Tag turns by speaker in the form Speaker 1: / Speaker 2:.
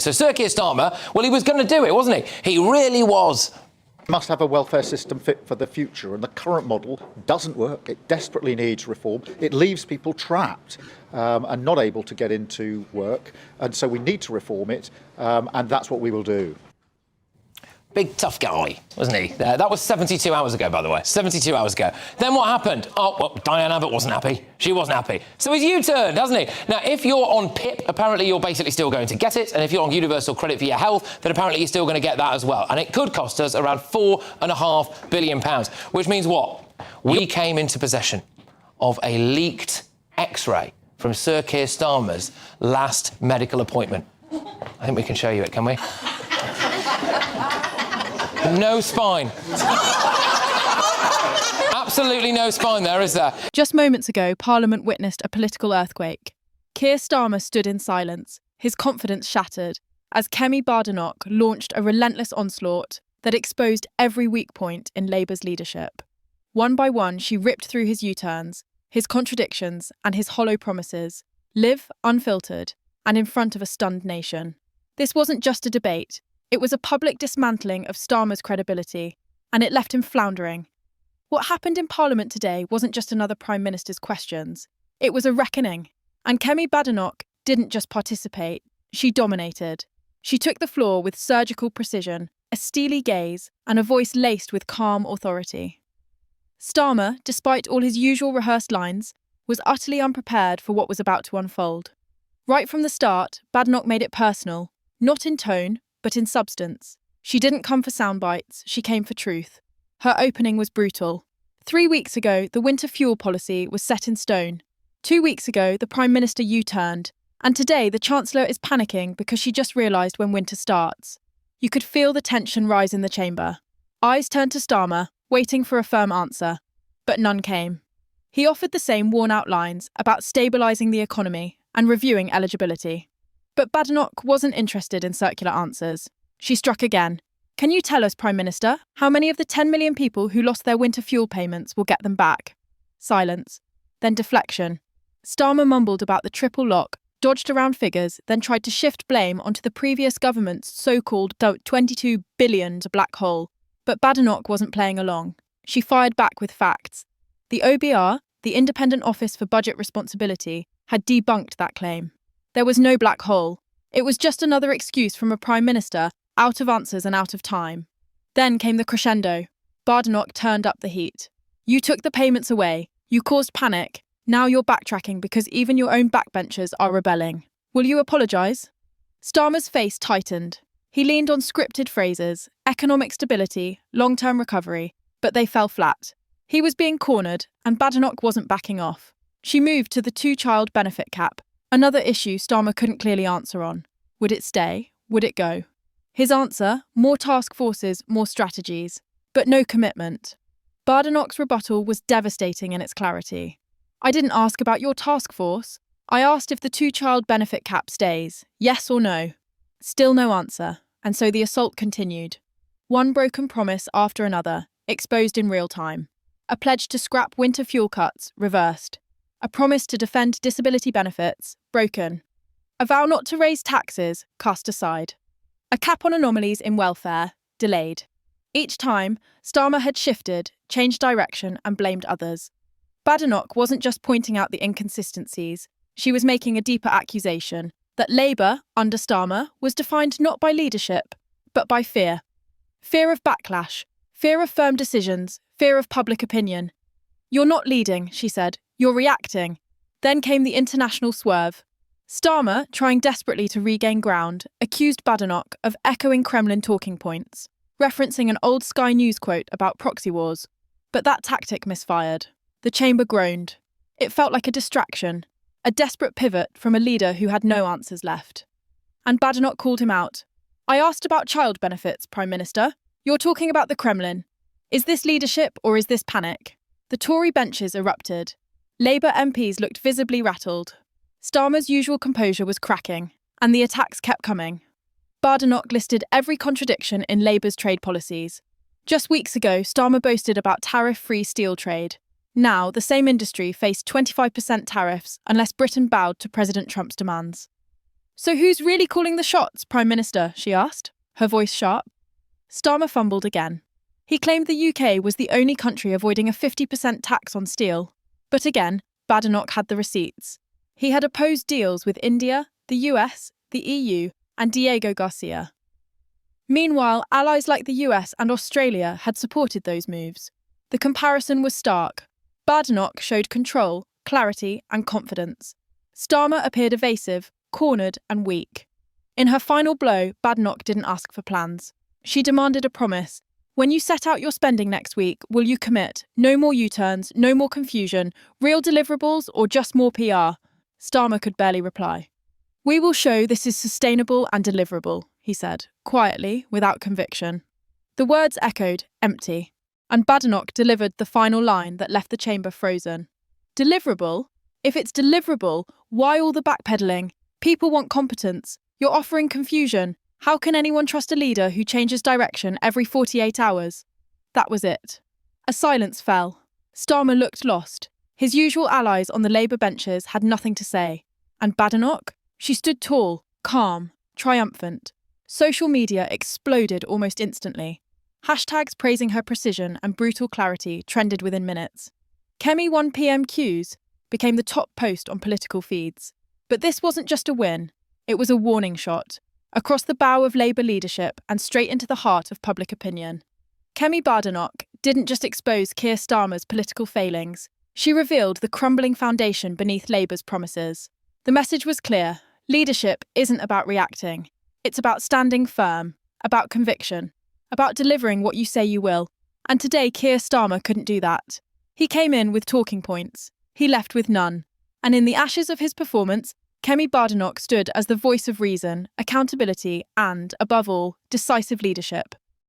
Speaker 1: So Sir Keir Starmer, well, he was going to do it, wasn't he? He really was.
Speaker 2: Must have a welfare system fit for the future, and the current model doesn't work. It desperately needs reform. It leaves people trapped and not able to get into work, and so we need to reform it, and that's what we will do.
Speaker 1: Big tough guy, wasn't he? That was 72 hours ago, by the way. 72 hours ago. Then what happened? Oh, well, Diane Abbott wasn't happy. She wasn't happy. So he's U-turned, hasn't he? Now, if you're on PIP, apparently you're basically still going to get it. And if you're on universal credit for your health, then apparently you're still going to get that as well. And it could cost us around £4.5 billion, which means what? We came into possession of a leaked X-ray from Sir Keir Starmer's last medical appointment. I think we can show you it, can we? No spine. Absolutely no spine there, is there?
Speaker 3: Just moments ago, Parliament witnessed a political earthquake. Keir Starmer stood in silence, his confidence shattered, as Kemi Badenoch launched a relentless onslaught that exposed every weak point in Labour's leadership. One by one, she ripped through his U-turns, his contradictions, and his hollow promises, live unfiltered and in front of a stunned nation. This wasn't just a debate. It was a public dismantling of Starmer's credibility, and it left him floundering. What happened in Parliament today wasn't just another Prime Minister's questions. It was a reckoning. And Kemi Badenoch didn't just participate, she dominated. She took the floor with surgical precision, a steely gaze, and a voice laced with calm authority. Starmer, despite all his usual rehearsed lines, was utterly unprepared for what was about to unfold. Right from the start, Badenoch made it personal, not in tone, but in substance. She didn't come for sound bites, she came for truth. Her opening was brutal. 3 weeks ago, the winter fuel policy was set in stone. 2 weeks ago, the Prime Minister U-turned. And today, the Chancellor is panicking because she just realised when winter starts. You could feel the tension rise in the chamber. Eyes turned to Starmer, waiting for a firm answer. But none came. He offered the same worn-out lines about stabilising the economy and reviewing eligibility. But Badenoch wasn't interested in circular answers. She struck again. Can you tell us, Prime Minister, how many of the 10 million people who lost their winter fuel payments will get them back? Silence. Then deflection. Starmer mumbled about the triple lock, dodged around figures, then tried to shift blame onto the previous government's so-called $22 billion black hole. But Badenoch wasn't playing along. She fired back with facts. The OBR, the Independent Office for Budget Responsibility, had debunked that claim. There was no black hole. It was just another excuse from a Prime Minister, out of answers and out of time. Then came the crescendo. Badenoch turned up the heat. You took the payments away. You caused panic. Now you're backtracking because even your own backbenchers are rebelling. Will you apologise? Starmer's face tightened. He leaned on scripted phrases, economic stability, long-term recovery, but they fell flat. He was being cornered, and Badenoch wasn't backing off. She moved to the two-child benefit cap, another issue Starmer couldn't clearly answer on. Would it stay? Would it go? His answer, more task forces, more strategies, but no commitment. Badenoch's rebuttal was devastating in its clarity. I didn't ask about your task force. I asked if the two-child benefit cap stays, yes or no. Still no answer, and so the assault continued. One broken promise after another, exposed in real time. A pledge to scrap winter fuel cuts, reversed. A promise to defend disability benefits, broken. A vow not to raise taxes, cast aside. A cap on anomalies in welfare, delayed. Each time, Starmer had shifted, changed direction and blamed others. Badenoch wasn't just pointing out the inconsistencies, she was making a deeper accusation that Labour, under Starmer, was defined not by leadership, but by fear. Fear of backlash, fear of firm decisions, fear of public opinion. You're not leading, she said, you're reacting. Then came the international swerve. Starmer, trying desperately to regain ground, accused Badenoch of echoing Kremlin talking points, referencing an old Sky News quote about proxy wars. But that tactic misfired. The chamber groaned. It felt like a distraction, a desperate pivot from a leader who had no answers left. And Badenoch called him out. I asked about child benefits, Prime Minister. You're talking about the Kremlin. Is this leadership or is this panic? The Tory benches erupted. Labour MPs looked visibly rattled. Starmer's usual composure was cracking, and the attacks kept coming. Badenoch listed every contradiction in Labour's trade policies. Just weeks ago, Starmer boasted about tariff-free steel trade. Now, the same industry faced 25% tariffs unless Britain bowed to President Trump's demands. So who's really calling the shots, Prime Minister? She asked, her voice sharp. Starmer fumbled again. He claimed the UK was the only country avoiding a 50% tax on steel. But again, Badenoch had the receipts. He had opposed deals with India, the US, the EU, and Diego Garcia. Meanwhile, allies like the US and Australia had supported those moves. The comparison was stark. Badenoch showed control, clarity, and confidence. Starmer appeared evasive, cornered, and weak. In her final blow, Badenoch didn't ask for plans. She demanded a promise. When you set out your spending next week, will you commit? No more U-turns, no more confusion, real deliverables, or just more PR? Starmer could barely reply. We will show this is sustainable and deliverable, he said, quietly, without conviction. The words echoed, empty, and Badenoch delivered the final line that left the chamber frozen. Deliverable? If it's deliverable, why all the backpedaling? People want competence. You're offering confusion. How can anyone trust a leader who changes direction every 48 hours? That was it. A silence fell. Starmer looked lost. His usual allies on the Labour benches had nothing to say. And Badenoch? She stood tall, calm, triumphant. Social media exploded almost instantly. Hashtags praising her precision and brutal clarity trended within minutes. Kemi won PMQs became the top post on political feeds. But this wasn't just a win. It was a warning shot. Across the bow of Labour leadership and straight into the heart of public opinion. Kemi Badenoch didn't just expose Keir Starmer's political failings. She revealed the crumbling foundation beneath Labour's promises. The message was clear. Leadership isn't about reacting. It's about standing firm, about conviction, about delivering what you say you will. And today Keir Starmer couldn't do that. He came in with talking points. He left with none. And in the ashes of his performance, Kemi Badenoch stood as the voice of reason, accountability and, above all, decisive leadership.